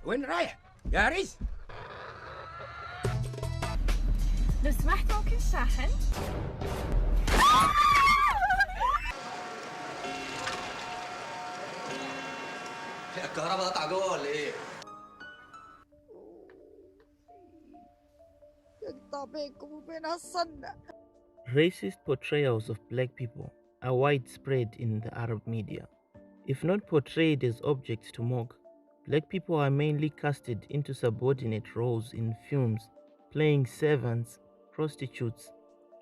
وين رايح؟ يا ريس لو سمحت ممكن شاحن؟ الكهرباء قطع جوه ولا ايه؟ يقطع بينكم وبين هالصنة. Racist portrayals of black people are widespread in the Arab media. If not portrayed as objects to mock, black people are mainly casted into subordinate roles in films, playing servants, prostitutes,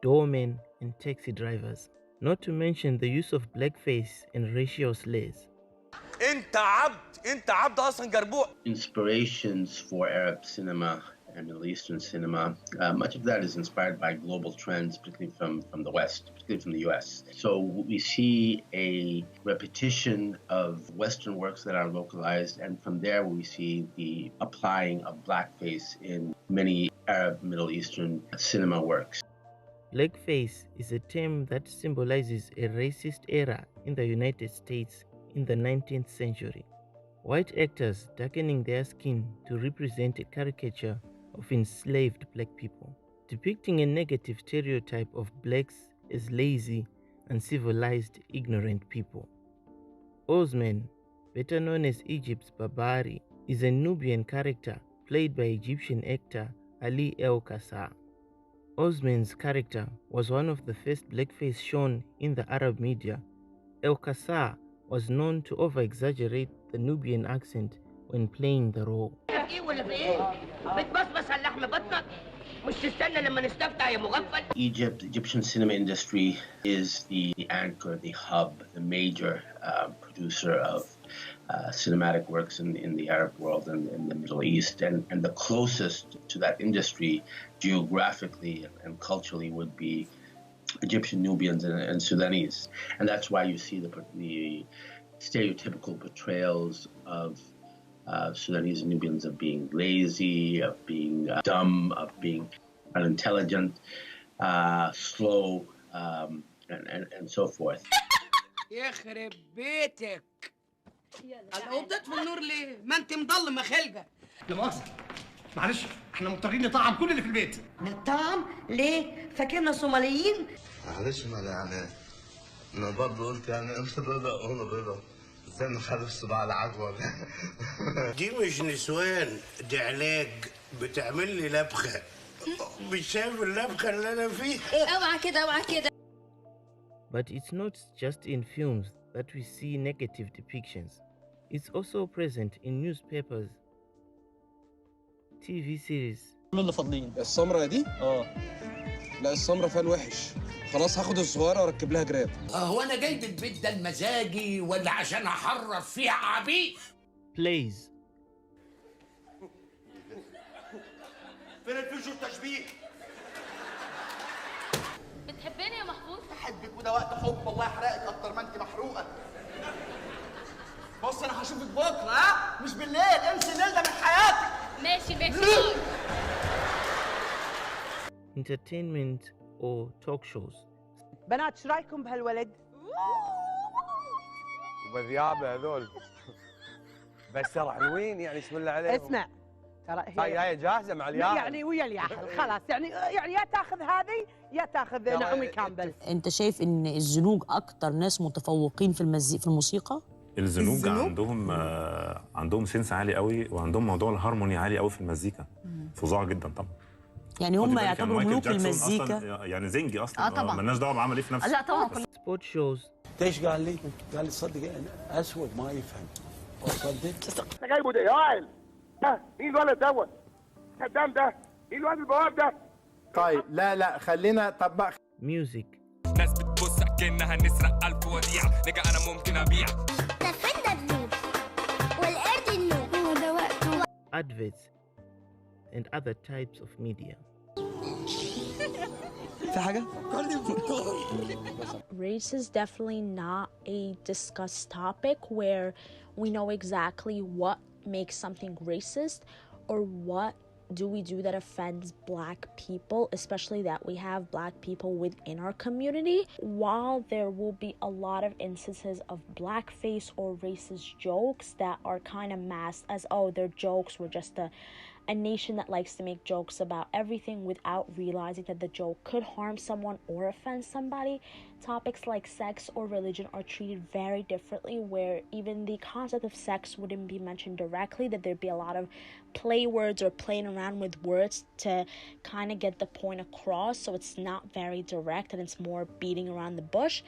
doormen, and taxi drivers. Not to mention the use of blackface and racial slurs. انت عبد اصلا جربوع. Inspirations for Arab cinema and Middle Eastern cinema, much of that is inspired by global trends, particularly from the West, particularly from the US. So we see a repetition of Western works that are localized, and from there we see the applying of blackface in many Arab Middle Eastern cinema works. Blackface is a term that symbolizes a racist era in the United States in the 19th century. White actors darkening their skin to represent a caricature of enslaved black people, depicting a negative stereotype of blacks as lazy, uncivilized, ignorant people. Osman, better known as Egypt's Barbari, is a Nubian character played by Egyptian actor Ali El Kassa. Osman's character was one of the first blackface shown in the Arab media. El Kassa was known to over-exaggerate the Nubian accent when playing the role. Egyptian cinema industry is the anchor, the hub, the major producer of cinematic works in the Arab world and in the Middle East. And the closest to that industry geographically and culturally would be Egyptian Nubians and Sudanese. And that's why you see the stereotypical portrayals of Sudanese and Nubians of being lazy, of being dumb, of being unintelligent, slow, and so forth. يخرب بيتك. الأوضة في النور ليه؟ ما أنت مضلمة خلقة. لا مؤاخذة. معلش احنا مضطرين نطعم كل اللي في البيت. نطعم؟ ليه؟ فاكرنا صوماليين؟ معلش ما يعني انا برضه قلت يعني انت بيضة وانا بيضة. ازاي نخلف صباع العجوة؟ دي مش نسوان، دي علاج بتعمل لي لبخة. مش شايف اللبخة اللي أنا فيها؟ اوعى كده اوعى كده. But it's not just in films that we see negative depictions. It's also present in newspapers, TV series. من اللي فاضلين السمرة دي؟ لا السمرة فيها الوحش. خلاص هاخد الصغيرة واركب لها جراب. هو أنا جايب البيت ده المزاجي ولا عشان أحرف فيه عبيد؟ Plays. فين الفيجو التشبيه؟ بتحبني يا محفوظ؟ بحبك وده وقت حب الله يحرقك أكتر ما أنت محروقة. بص أنا هشوفك بكرة ها؟ مش بالليل، امشي الليل ده من حياتك. ماشي. Entertainment or talk shows. بنات شو رايكم بهالولد؟ وبذيابه هذول بس ترى حلوين يعني بسم الله عليهم. اسمع ترى هي جاهزه مع الياهل يعني ويا الياهل خلاص يعني يا تاخذ هذه يا تاخذ نعومي كامبل. انت شايف ان الزنوج اكتر ناس متفوقين في الموسيقى؟ الزنوج عندهم سنس عالي قوي، وعندهم موضوع الهارموني عالي قوي في المزيكا. فظاع جدا طبعا. يعني هم يعتبروا ملوك المزيكا. يعني زنجي اصلا. طبعا مالناش دعوه بعمل ايه في نفسه. لا طبعا. Sport shows. ايش قال لي؟ قال لي تصدق اسود ما يفهم. تصدق؟ أنت جايبه ده يا وائل. مين الولد دوت؟ خدام ده؟ مين الولد البواب ده؟ طيب لا خلينا طب Music. ناس بتبص كأنها نسرق ألف وديع. نجا أنا ممكن أبيع. تفنى النوب والقرد النوب هو ده وقته. Adverts and other types of media. في حاجة؟ Race is definitely not a discussed topic where we know exactly what makes something racist or what do we do that offends Black people, especially that we have Black people within our community? While there will be a lot of instances of blackface or racist jokes that are kind of masked as, oh, they're jokes, we're just a nation that likes to make jokes about everything without realizing that the joke could harm someone or offend somebody, topics like sex or religion are treated very differently, where even the concept of sex wouldn't be mentioned directly, that there'd be a lot of play words or playing around with words to kind of get the point across, so it's not very direct and it's more beating around the bush.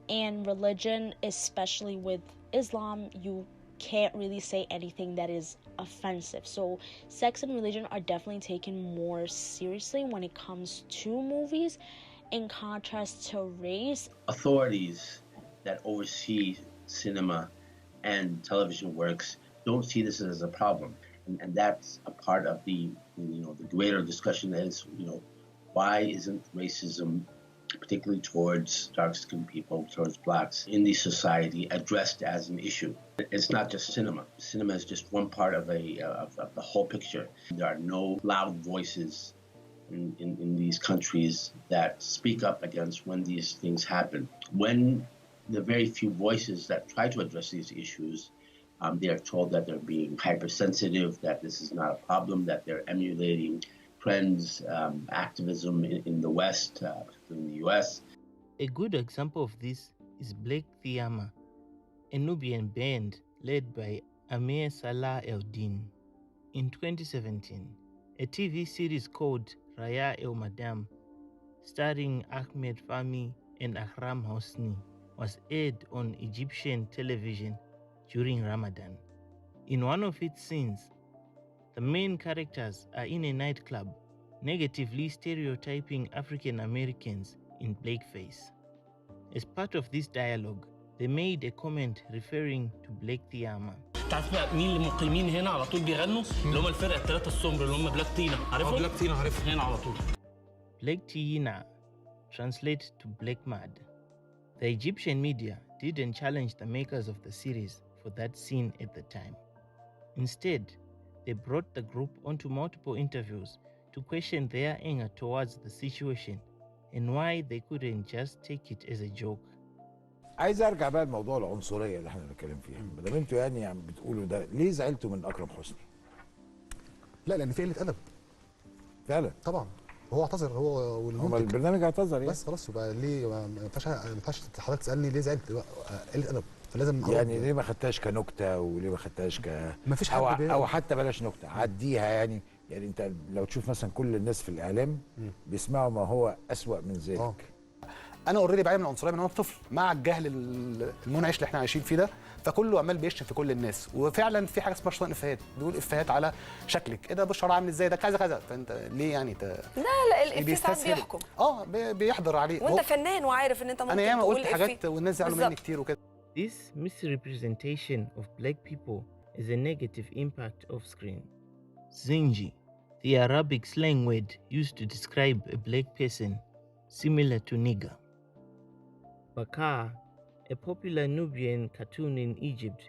And religion, especially with Islam, you can't really say anything that is offensive. So sex and religion are definitely taken more seriously when it comes to movies, in contrast to race. Authorities that oversee cinema and television works don't see this as a problem. And that's a part of the greater discussion is, why isn't racism, particularly towards dark-skinned people, towards blacks in the society, addressed as an issue? It's not just cinema. Cinema is just one part of the whole picture. There are no loud voices in these countries that speak up against when these things happen. When the very few voices that try to address these issues, they are told that they're being hypersensitive, that this is not a problem, that they're emulating trends, activism in the West, particularly in the US. A good example of this is Black Thiyama, a Nubian band led by Amir Salah El-Din. In 2017, a TV series called Raya El Madam, starring Ahmed Fahmy and Akram Hosni, was aired on Egyptian television during Ramadan. In one of its scenes, the main characters are in a nightclub, negatively stereotyping African Americans in blackface. As part of this dialogue, they made a comment referring to Black Thiyama. تعرف بقى مين اللي مقيمين هنا على طول بيغنوا؟ اللي هم الفرقه الثلاثه السمر اللي هم بلاك تينا، عارفهم؟ بلاك تينا عارفهم هنا على طول. Black Tina translates to Black Mad. The Egyptian media didn't challenge the makers of the series for that scene at the time. Instead, they brought the group onto multiple interviews to question their anger towards the situation and why they couldn't just take it as a joke. عايز ارجع بقى لموضوع العنصريه اللي احنا بنتكلم فيها. ما دام انتوا يعني عم بتقولوا ده، ليه زعلتوا من اكرم حسني؟ لا، لان في قله ادب. فعلا طبعا هو اعتذر، هو والمنتج. البرنامج اعتذر يعني. بس خلاص يبقى ليه ما ينفعش حضرتك تسالني ليه زعلت؟ قله ادب، فلازم يعني ليه ما خدتهاش كنكته وليه ما خدتهاش ما فيش حد او حتى بلاش نكته، عديها يعني انت لو تشوف مثلا كل الناس في الاعلام بيسمعوا ما هو اسوأ من ذلك. انا اوريدي بعاني من العنصريه من وانا طفل، مع الجهل المنعش اللي احنا عايشين فيه ده، فكله عمال بيشتم في كل الناس. وفعلا في حاجه اسمها شيطان افيهات، بيقول افيهات على شكلك، ايه ده بشر عامل ازاي، ده كذا كذا، فانت ليه يعني لا الافيه ساعات بيحكم بيحضر عليه، وانت فنان وعارف ان انت ممكن انا ياما تقول قلت حاجات والناس زعلوا مني كتير وكده. This misrepresentation of black people is a negative impact of screen. Zinji, the Arabic slang word used to describe a black person, similar to nigger. Bakar, a popular Nubian cartoon in Egypt,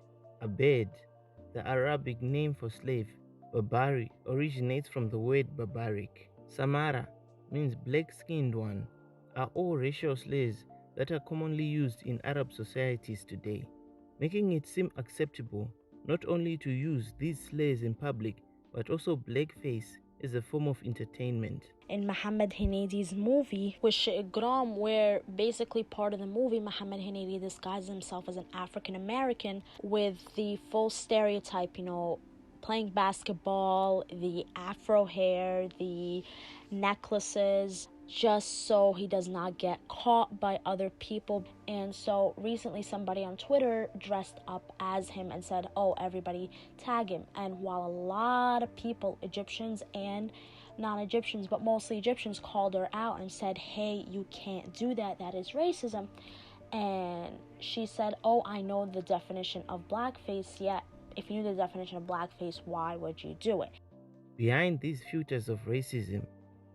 a bird, the Arabic name for slave, Barbari, originates from the word barbaric. Samara means black-skinned one, are all racial slurs that are commonly used in Arab societies today, making it seem acceptable not only to use these slurs in public, but also blackface as a form of entertainment. In Mohammed Henadi's movie, Gram, where basically part of the movie, Mohammed Henadi disguises himself as an African American with the full stereotype, playing basketball, the afro hair, the necklaces, just so he does not get caught by other people. And so recently somebody on Twitter dressed up as him and said, oh, everybody tag him. And while a lot of people, Egyptians and non-Egyptians, but mostly Egyptians, called her out and said, hey, you can't do that, that is racism. And she said, oh, I know the definition of blackface, yet if you knew the definition of blackface, why would you do it? Behind these filters of racism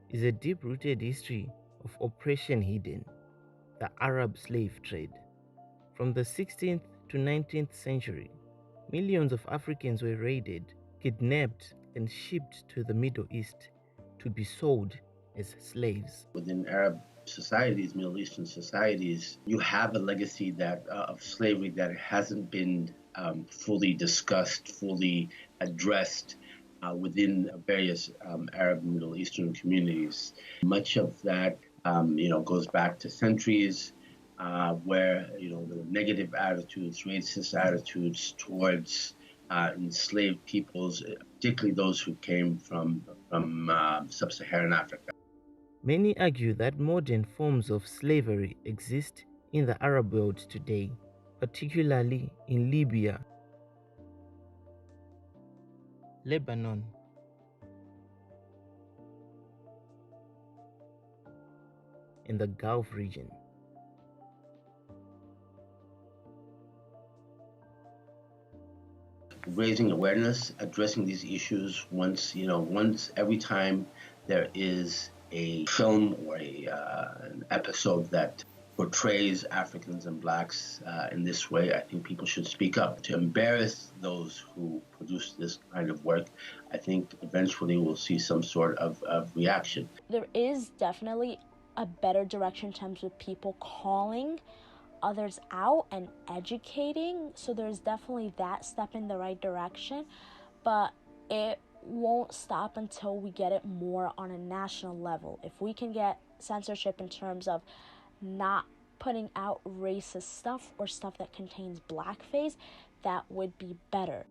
is a deep-rooted history of oppression hidden, the Arab slave trade. From the 16th to 19th century, millions of Africans were raided, kidnapped, and shipped to the Middle East to be sold as slaves. Within Arab societies, Middle Eastern societies, you have a legacy that of slavery that hasn't been fully discussed, fully addressed within various Arab and Middle Eastern communities. Much of that, goes back to centuries where, there were negative attitudes, racist attitudes towards enslaved peoples, particularly those who came from sub-Saharan Africa. Many argue that modern forms of slavery exist in the Arab world today, particularly in Libya, Lebanon, and the Gulf region. Raising awareness, addressing these issues once every time there is a film or an episode that portrays Africans and blacks in this way, I think people should speak up. To embarrass those who produce this kind of work, I think eventually we'll see some sort of reaction. There is definitely a better direction in terms of people calling others out and educating, so there's definitely that step in the right direction, but it won't stop until we get it more on a national level. If we can get censorship in terms of not putting out racist stuff or stuff that contains blackface, that would be better.